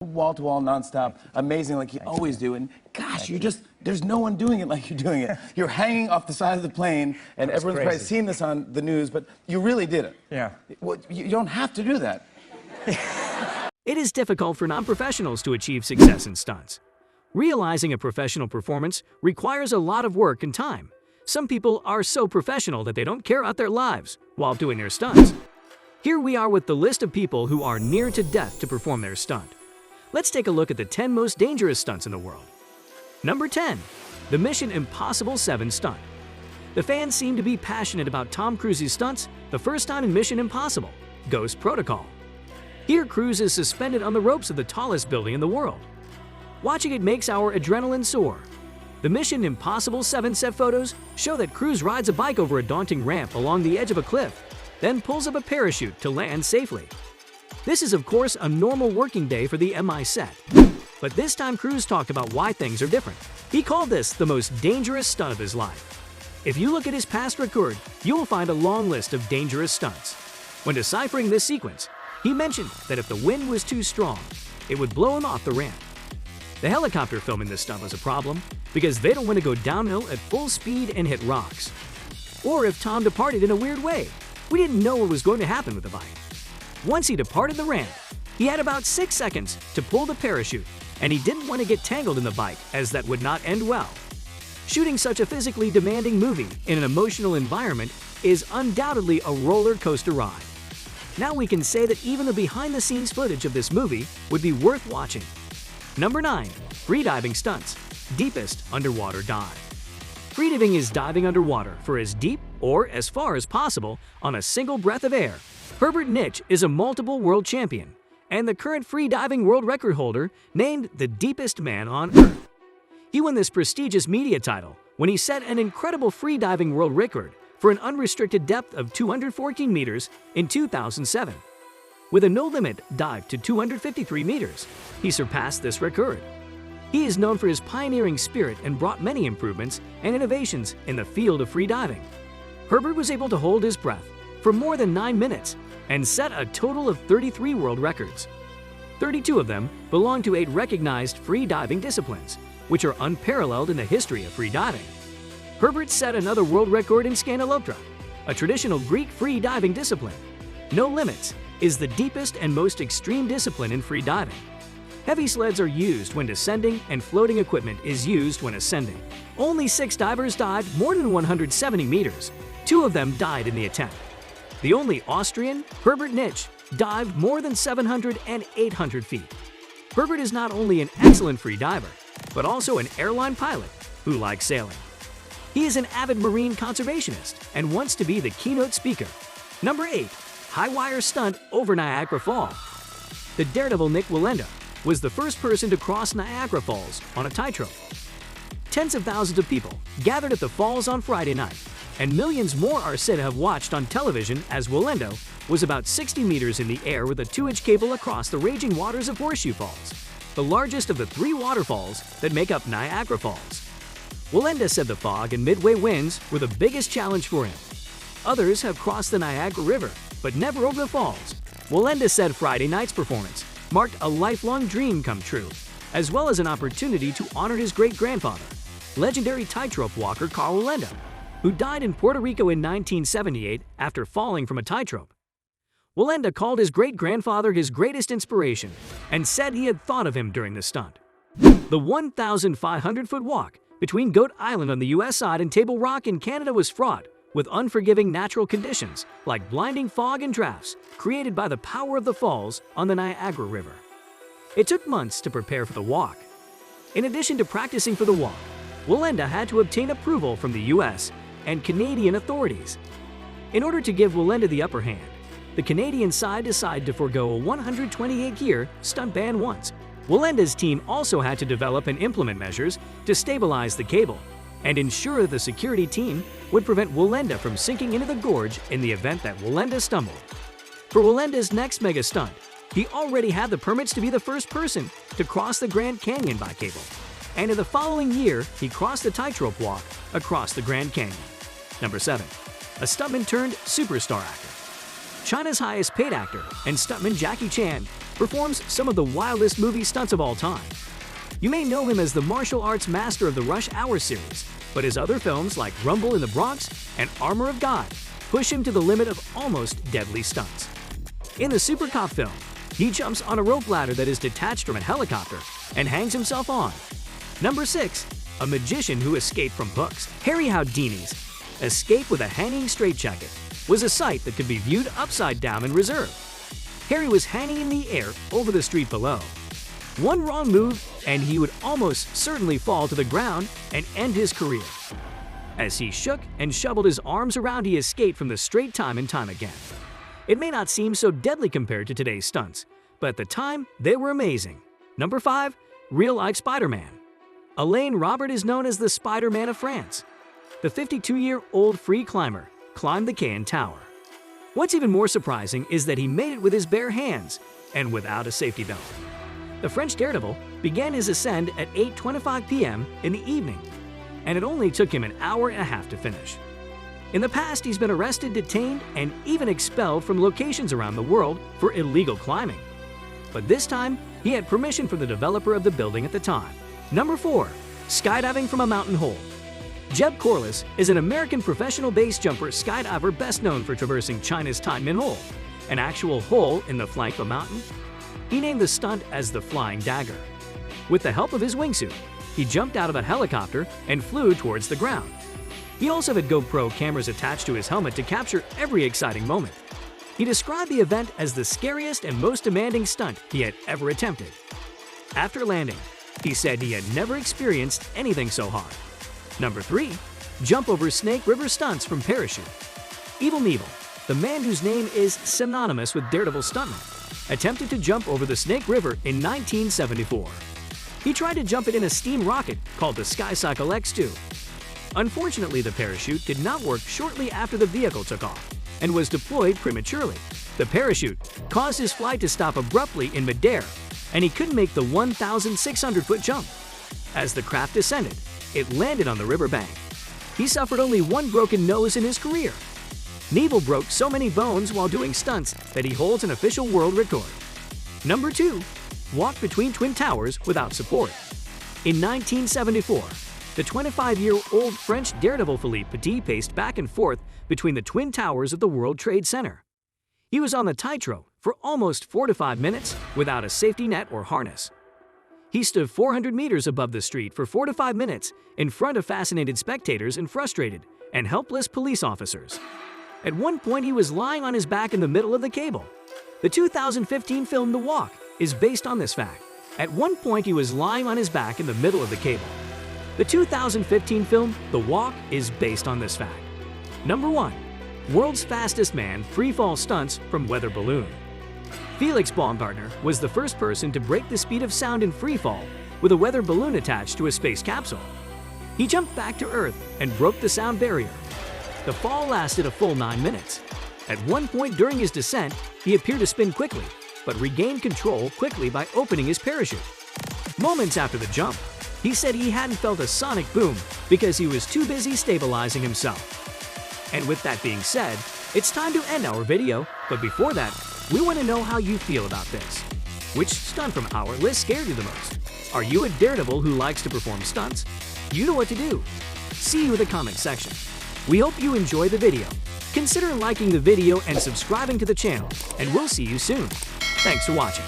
Wall-to-wall, nonstop, amazing like you always do. And gosh, there's no one doing it like you're doing it. You're hanging off the side of the plane, and everyone's probably seen this on the news, but you really did it. Yeah. Well, you don't have to do that. It is difficult for non-professionals to achieve success in stunts. Realizing a professional performance requires a lot of work and time. Some people are so professional that they don't care about their lives while doing their stunts. Here we are with the list of people who are near to death to perform their stunt. Let's take a look at the 10 most dangerous stunts in the world. Number 10. The Mission Impossible 7 stunt. The fans seem to be passionate about Tom Cruise's stunts the first time in Mission Impossible, Ghost Protocol. Here, Cruise is suspended on the ropes of the tallest building in the world. Watching it makes our adrenaline soar. The Mission Impossible 7 set photos show that Cruise rides a bike over a daunting ramp along the edge of a cliff, then pulls up a parachute to land safely. This is, of course, a normal working day for the MI set. But this time Cruise talked about why things are different. He called this the most dangerous stunt of his life. If you look at his past record, you will find a long list of dangerous stunts. When deciphering this sequence, he mentioned that if the wind was too strong, it would blow him off the ramp. The helicopter filming this stunt was a problem because they don't want to go downhill at full speed and hit rocks. Or if Tom departed in a weird way, we didn't know what was going to happen with the bike. Once he departed the ramp, he had about 6 seconds to pull the parachute, and he didn't want to get tangled in the bike as that would not end well. Shooting such a physically demanding movie in an emotional environment is undoubtedly a roller coaster ride. Now we can say that even the behind-the-scenes footage of this movie would be worth watching. Number 9. Freediving stunts. Deepest underwater dive. Freediving is diving underwater for as deep or as far as possible on a single breath of air. Herbert Nitsch is a multiple world champion and the current freediving world record holder, named the deepest man on Earth. He won this prestigious media title when he set an incredible freediving world record for an unrestricted depth of 214 meters in 2007. With a no-limit dive to 253 meters, he surpassed this record. He is known for his pioneering spirit and brought many improvements and innovations in the field of freediving. Herbert was able to hold his breath for more than 9 minutes and set a total of 33 world records. 32 of them belong to 8 recognized free diving disciplines, which are unparalleled in the history of free diving. Herbert set another world record in Scandaloptra, a traditional Greek free diving discipline. No limits is the deepest and most extreme discipline in free diving. Heavy sleds are used when descending and floating equipment is used when ascending. Only 6 divers dived more than 170 meters. 2 of them died in the attempt. The only Austrian, Herbert Nitsch, dived more than 700 and 800 feet. Herbert is not only an excellent free diver, but also an airline pilot who likes sailing. He is an avid marine conservationist and wants to be the keynote speaker. Number 8. High wire stunt over Niagara Falls. The daredevil Nick Wallenda was the first person to cross Niagara Falls on a tightrope. Tens of thousands of people gathered at the falls on Friday night, and millions more are said to have watched on television as Wallenda was about 60 meters in the air with a 2-inch cable across the raging waters of Horseshoe Falls, the largest of the 3 waterfalls that make up Niagara Falls. Wallenda said the fog and midway winds were the biggest challenge for him. Others have crossed the Niagara River, but never over the falls. Wallenda said Friday night's performance marked a lifelong dream come true, as well as an opportunity to honor his great-grandfather, legendary tightrope walker Carl Wallenda, who died in Puerto Rico in 1978 after falling from a tightrope. Wallenda called his great-grandfather his greatest inspiration and said he had thought of him during the stunt. The 1,500-foot walk between Goat Island on the U.S. side and Table Rock in Canada was fraught with unforgiving natural conditions like blinding fog and drafts created by the power of the falls on the Niagara River. It took months to prepare for the walk. In addition to practicing for the walk, Wallenda had to obtain approval from the U.S. and Canadian authorities. In order to give Wallenda the upper hand, the Canadian side decided to forego a 128-year stunt ban once. Wallenda's team also had to develop and implement measures to stabilize the cable and ensure the security team would prevent Wallenda from sinking into the gorge in the event that Wallenda stumbled. For Wallenda's next mega stunt, he already had the permits to be the first person to cross the Grand Canyon by cable. And in the following year, he crossed the tightrope walk across the Grand Canyon. Number 7. A stuntman turned superstar actor. China's highest paid actor and stuntman Jackie Chan performs some of the wildest movie stunts of all time. You may know him as the martial arts master of the Rush Hour series, but his other films like Rumble in the Bronx and Armor of God push him to the limit of almost deadly stunts. In the Super Cop film, he jumps on a rope ladder that is detached from a helicopter and hangs himself on. Number 6. A magician who escaped from hooks. Harry Howdini's escape with a hanging straitjacket was a sight that could be viewed upside down in reserve. Harry was hanging in the air over the street below. One wrong move and he would almost certainly fall to the ground and end his career. As he shook and shoveled his arms around, he escaped from the straight time and time again. It may not seem so deadly compared to today's stunts, but at the time, they were amazing. Number 5. Real-life SpiderMan. Alain Robert is known as the Spider-Man of France. The 52-year-old free climber climbed the CN Tower. What's even more surprising is that he made it with his bare hands and without a safety belt. The French daredevil began his ascent at 8:25 p.m. in the evening, and it only took him an hour and a half to finish. In the past, he's been arrested, detained, and even expelled from locations around the world for illegal climbing. But this time, he had permission from the developer of the building at the time. Number 4. Skydiving from a mountain hole. Jeb Corliss is an American professional base jumper skydiver best known for traversing China's Tiananmen Hole, an actual hole in the flank of a mountain. He named the stunt as the Flying Dagger. With the help of his wingsuit, he jumped out of a helicopter and flew towards the ground. He also had GoPro cameras attached to his helmet to capture every exciting moment. He described the event as the scariest and most demanding stunt he had ever attempted. After landing, he said he had never experienced anything so hard. Number 3. Jump over Snake River stunts from parachute. Evil Knievel, the man whose name is synonymous with Daredevil stuntman, attempted to jump over the Snake River in 1974. He tried to jump it in a steam rocket called the SkyCycle X2. Unfortunately, the parachute did not work shortly after the vehicle took off and was deployed prematurely. The parachute caused his flight to stop abruptly in midair, and he couldn't make the 1,600-foot jump. As the craft descended, it landed on the riverbank. He suffered only one broken nose in his career. Knievel broke so many bones while doing stunts that he holds an official world record. Number 2. Walked between Twin Towers without support. In 1974, the 25-year-old French daredevil Philippe Petit paced back and forth between the Twin Towers of the World Trade Center. He was on the tightrope for almost 4 to 5 minutes without a safety net or harness. He stood 400 meters above the street for 4 to 5 minutes in front of fascinated spectators and frustrated and helpless police officers. At one point, he was lying on his back in the middle of the cable. The 2015 film The Walk is based on this fact. At one point, he was lying on his back in the middle of the cable. The 2015 film The Walk is based on this fact. Number 1. World's fastest man freefall stunts from weather balloon. Felix Baumgartner was the first person to break the speed of sound in freefall with a weather balloon attached to a space capsule. He jumped back to Earth and broke the sound barrier. The fall lasted a full 9 minutes. At one point during his descent, he appeared to spin quickly, but regained control quickly by opening his parachute. Moments after the jump, he said he hadn't felt a sonic boom because he was too busy stabilizing himself. And with that being said, it's time to end our video, but before that, we want to know how you feel about this. Which stunt from our list scared you the most? Are you a daredevil who likes to perform stunts? You know what to do. See you in the comment section. We hope you enjoy the video. Consider liking the video and subscribing to the channel, and we'll see you soon. Thanks for watching.